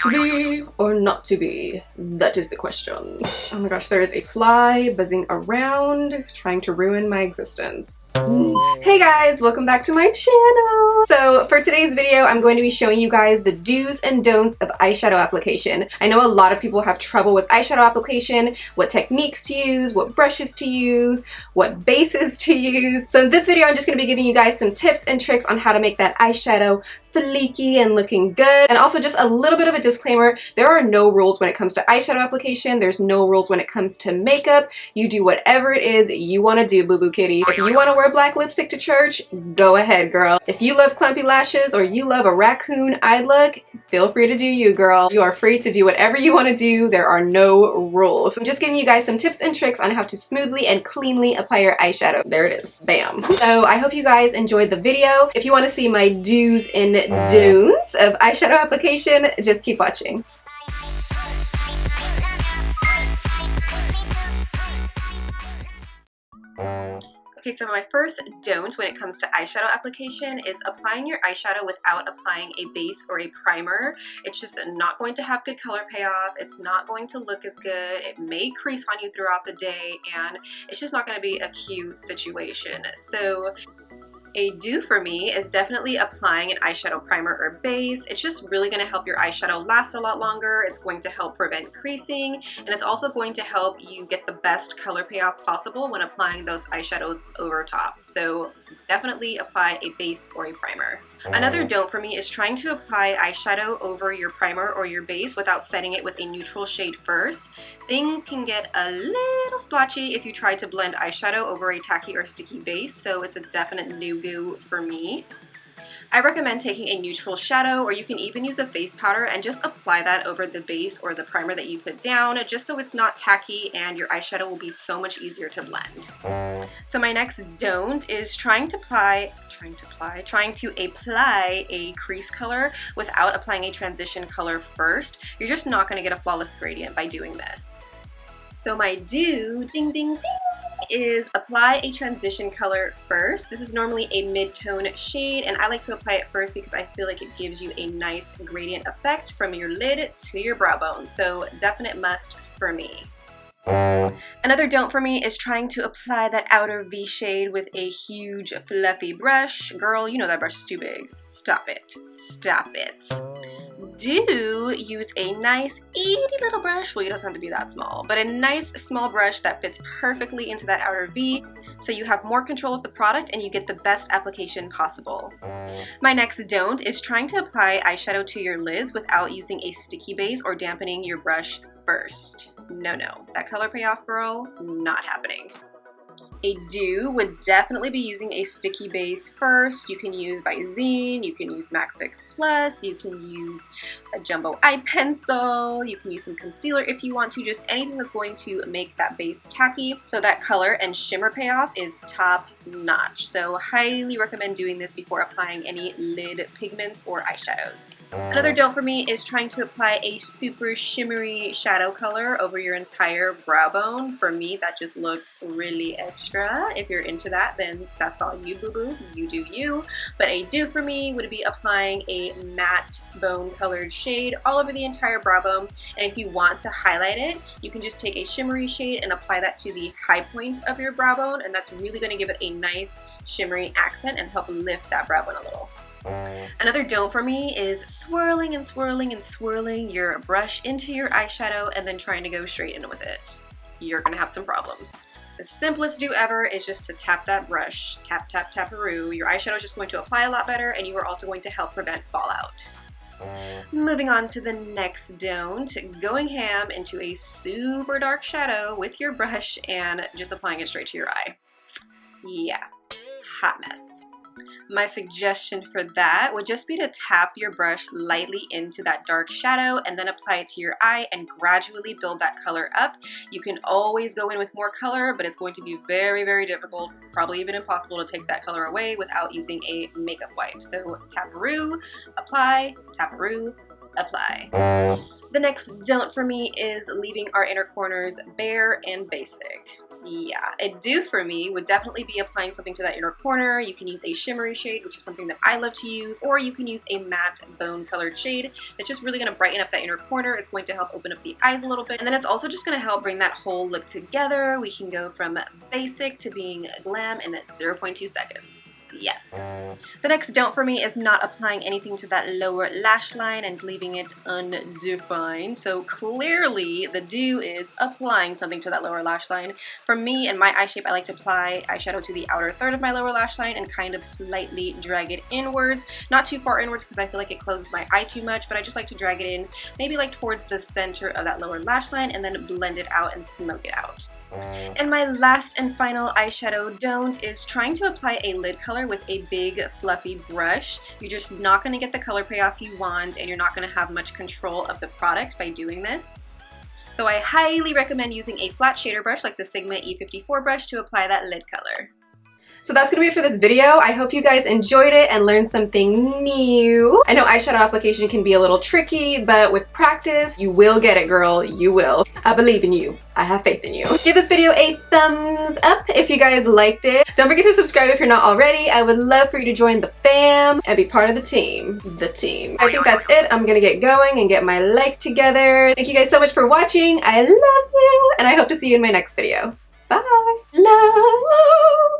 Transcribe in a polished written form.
To be or not to be? That is the question. Oh my gosh, there is a fly buzzing around, trying to ruin my existence. Hey guys, welcome back to my channel. So for today's video, I'm going to be showing you guys the do's and don'ts of eyeshadow application. I know a lot of people have trouble with eyeshadow application, what techniques to use, what brushes to use, what bases to use. So in this video, I'm just going to be giving you guys some tips and tricks on how to make that eyeshadow fleeky and looking good. And also just a little bit of a disclaimer, there are no rules when it comes to eyeshadow application. There's no rules when it comes to makeup. You do whatever it is you want to do, boo-boo kitty. If you want to wear black lipstick to church, go ahead, girl. If you love clumpy lashes or you love a raccoon eye look, feel free to do you, girl. You are free to do whatever you want to do. There are no rules. I'm just giving you guys some tips and tricks on how to smoothly and cleanly apply your eyeshadow. There it is. Bam. So I hope you guys enjoyed the video. If you want to see my do's and don'ts of eyeshadow application, just keep watching. Okay, so my first don't when it comes to eyeshadow application is applying your eyeshadow without applying a base or a primer. It's just not going to have good color payoff. It's not going to look as good. It may crease on you throughout the day, and it's just not going to be a cute situation. So a do for me is definitely applying an eyeshadow primer or base. It's just really going to help your eyeshadow last a lot longer. It's going to help prevent creasing, and it's also going to help you get the best color payoff possible when applying those eyeshadows over top. So definitely apply a base or a primer. Another don't for me is trying to apply eyeshadow over your primer or your base without setting it with a neutral shade first. Things can get a little splotchy if you try to blend eyeshadow over a tacky or sticky base, so it's a definite no-go for me. I recommend taking a neutral shadow, or you can even use a face powder and just apply that over the base or the primer that you put down, just so it's not tacky and your eyeshadow will be so much easier to blend. So my next don't is trying to apply a crease color without applying a transition color first. You're just not going to get a flawless gradient by doing this. So my do, ding ding ding, is apply a transition color first. This is normally a mid-tone shade, and I like to apply it first because I feel like it gives you a nice gradient effect from your lid to your brow bone. So definite must for me. Another don't for me is trying to apply that outer V shade with a huge fluffy brush. Girl, you know that brush is too big. Stop it. Stop it. Do use a nice itty little brush. Well, it doesn't have to be that small, but a nice small brush that fits perfectly into that outer V, so you have more control of the product and you get the best application possible. My next don't is trying to apply eyeshadow to your lids without using a sticky base or dampening your brush first. No, that color payoff, girl, not happening. A do would definitely be using a sticky base first. You can use Visine, you can use MAC Fix Plus, you can use a jumbo eye pencil, you can use some concealer if you want to, just anything that's going to make that base tacky so that color and shimmer payoff is top notch. So highly recommend doing this before applying any lid pigments or eyeshadows. Another don't for me is trying to apply a super shimmery shadow color over your entire brow bone. For me, that just looks really extra. If you're into that, then that's all you, boo-boo. You do you. But a do for me would be applying a matte bone colored shade all over the entire brow bone. And if you want to highlight it, you can just take a shimmery shade and apply that to the high point of your brow bone, and that's really going to give it a nice shimmery accent and help lift that brow bone a little. Another don't for me is swirling and swirling and swirling your brush into your eyeshadow and then trying to go straight in with it. You're going to have some problems. The simplest do ever is just to tap that brush. Tap, tap, tap-a-roo. Your eyeshadow is just going to apply a lot better, and you are also going to help prevent fallout. Moving on to the next don't, going ham into a super dark shadow with your brush and just applying it straight to your eye. Yeah, hot mess. My suggestion for that would just be to tap your brush lightly into that dark shadow and then apply it to your eye and gradually build that color up. You can always go in with more color, but it's going to be very, very difficult, probably even impossible to take that color away without using a makeup wipe. So tap-a-roo, apply, tap-a-roo, apply. The next don't for me is leaving our inner corners bare and basic. Yeah, a do for me would definitely be applying something to that inner corner. You can use a shimmery shade, which is something that I love to use, or you can use a matte bone colored shade that's just really going to brighten up that inner corner. It's going to help open up the eyes a little bit, and then it's also just going to help bring that whole look together. We can go from basic to being glam in 0.2 seconds. Yes. The next don't for me is not applying anything to that lower lash line and leaving it undefined. So clearly the do is applying something to that lower lash line. For me and my eye shape, I like to apply eyeshadow to the outer third of my lower lash line and kind of slightly drag it inwards. Not too far inwards because I feel like it closes my eye too much, but I just like to drag it in maybe like towards the center of that lower lash line and then blend it out and smoke it out. And my last and final eyeshadow don't is trying to apply a lid color with a big fluffy brush. You're just not going to get the color payoff you want, and you're not going to have much control of the product by doing this. So I highly recommend using a flat shader brush like the Sigma E54 brush to apply that lid color. So that's gonna be it for this video. I hope you guys enjoyed it and learned something new. I know eyeshadow application can be a little tricky, but with practice, you will get it, girl. You will. I believe in you. I have faith in you. Give this video a thumbs up if you guys liked it. Don't forget to subscribe if you're not already. I would love for you to join the fam and be part of the team. I think that's it. I'm gonna get going and get my life together. Thank you guys so much for watching. I love you, and I hope to see you in my next video. Bye. Love.